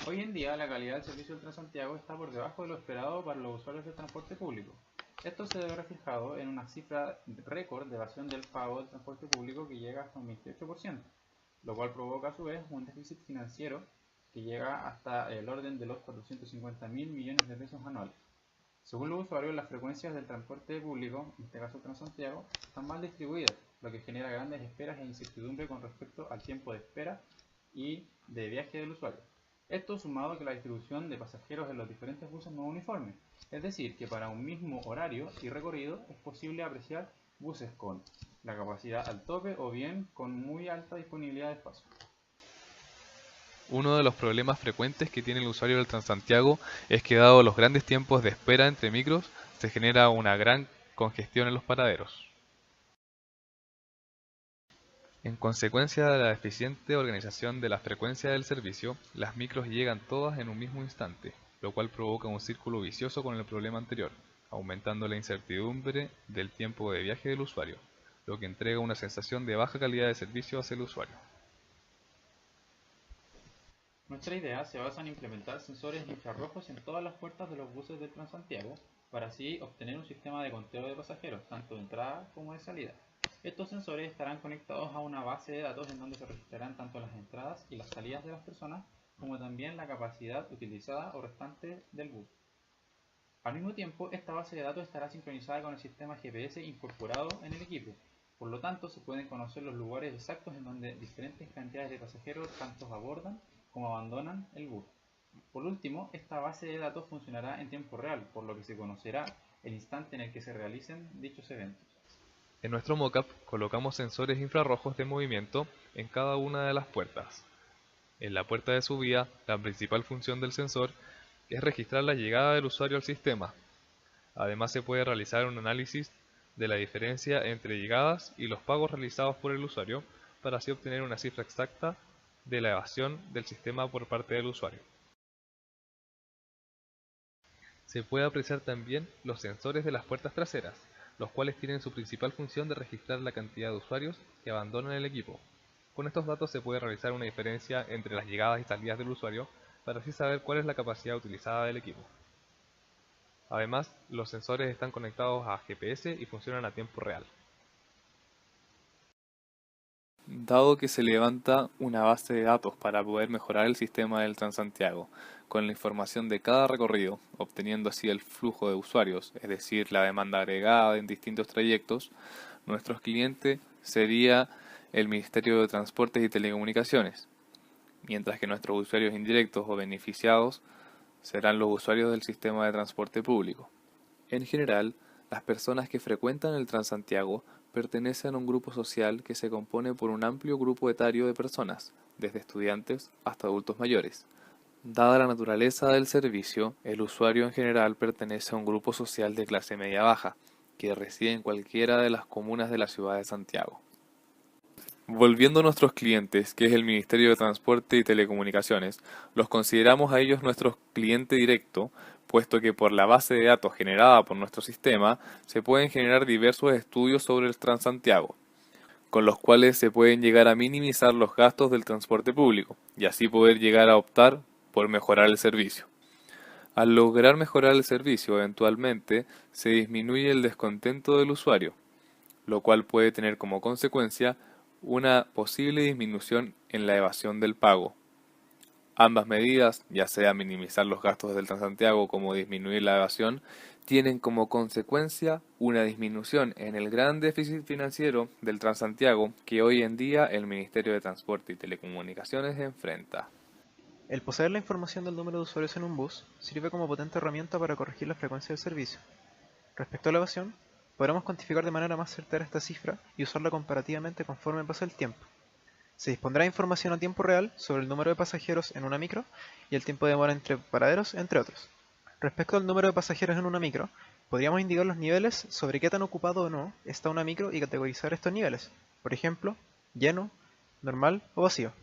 Hoy en día la calidad del servicio del Transantiago está por debajo de lo esperado para los usuarios del transporte público. Esto se ve reflejado en una cifra récord de evasión del pago del transporte público que llega hasta un 28%, lo cual provoca a su vez un déficit financiero que llega hasta el orden de los 450.000 millones de pesos anuales. Según los usuarios, las frecuencias del transporte público, en este caso Transantiago, están mal distribuidas, lo que genera grandes esperas e incertidumbre con respecto al tiempo de espera y de viaje del usuario. Esto sumado a que la distribución de pasajeros en los diferentes buses no es uniforme, es decir, que para un mismo horario y recorrido es posible apreciar buses con la capacidad al tope o bien con muy alta disponibilidad de espacio. Uno de los problemas frecuentes que tiene el usuario del Transantiago es que dado los grandes tiempos de espera entre micros, se genera una gran congestión en los paraderos. En consecuencia de la deficiente organización de la frecuencia del servicio, las micros llegan todas en un mismo instante, lo cual provoca un círculo vicioso con el problema anterior, aumentando la incertidumbre del tiempo de viaje del usuario, lo que entrega una sensación de baja calidad de servicio hacia el usuario. Nuestra idea se basa en implementar sensores infrarrojos en todas las puertas de los buses del Transantiago para así obtener un sistema de conteo de pasajeros, tanto de entrada como de salida. Estos sensores estarán conectados a una base de datos en donde se registrarán tanto las entradas y las salidas de las personas, como también la capacidad utilizada o restante del bus. Al mismo tiempo, esta base de datos estará sincronizada con el sistema GPS incorporado en el equipo. Por lo tanto, se pueden conocer los lugares exactos en donde diferentes cantidades de pasajeros tanto abordan como abandonan el bus. Por último, esta base de datos funcionará en tiempo real, por lo que se conocerá el instante en el que se realicen dichos eventos. En nuestro mockup colocamos sensores infrarrojos de movimiento en cada una de las puertas. En la puerta de subida, la principal función del sensor es registrar la llegada del usuario al sistema. Además, se puede realizar un análisis de la diferencia entre llegadas y los pagos realizados por el usuario para así obtener una cifra exacta de la evasión del sistema por parte del usuario. Se puede apreciar también los sensores de las puertas traseras, los cuales tienen su principal función de registrar la cantidad de usuarios que abandonan el equipo. Con estos datos se puede realizar una diferencia entre las llegadas y salidas del usuario para así saber cuál es la capacidad utilizada del equipo. Además, los sensores están conectados a GPS y funcionan a tiempo real. Dado que se levanta una base de datos para poder mejorar el sistema del Transantiago, con la información de cada recorrido, obteniendo así el flujo de usuarios, es decir, la demanda agregada en distintos trayectos, nuestro cliente sería el Ministerio de Transportes y Telecomunicaciones, mientras que nuestros usuarios indirectos o beneficiados serán los usuarios del sistema de transporte público. En general, las personas que frecuentan el Transantiago pertenecen a un grupo social que se compone por un amplio grupo etario de personas, desde estudiantes hasta adultos mayores. Dada la naturaleza del servicio, el usuario en general pertenece a un grupo social de clase media-baja, que reside en cualquiera de las comunas de la ciudad de Santiago. Volviendo a nuestros clientes, que es el Ministerio de Transporte y Telecomunicaciones, los consideramos a ellos nuestro cliente directo, puesto que por la base de datos generada por nuestro sistema se pueden generar diversos estudios sobre el Transantiago, con los cuales se pueden llegar a minimizar los gastos del transporte público, y así poder llegar a optar por mejorar el servicio. Al lograr mejorar el servicio, eventualmente se disminuye el descontento del usuario, lo cual puede tener como consecuencia una posible disminución en la evasión del pago. Ambas medidas, ya sea minimizar los gastos del Transantiago como disminuir la evasión, tienen como consecuencia una disminución en el gran déficit financiero del Transantiago que hoy en día el Ministerio de Transporte y Telecomunicaciones enfrenta. El poseer la información del número de usuarios en un bus sirve como potente herramienta para corregir la frecuencia del servicio. Respecto a la evasión, podremos cuantificar de manera más certera esta cifra y usarla comparativamente conforme pase el tiempo. Se dispondrá de información a tiempo real sobre el número de pasajeros en una micro y el tiempo de demora entre paraderos, entre otros. Respecto al número de pasajeros en una micro, podríamos indicar los niveles sobre qué tan ocupado o no está una micro y categorizar estos niveles, por ejemplo, lleno, normal o vacío.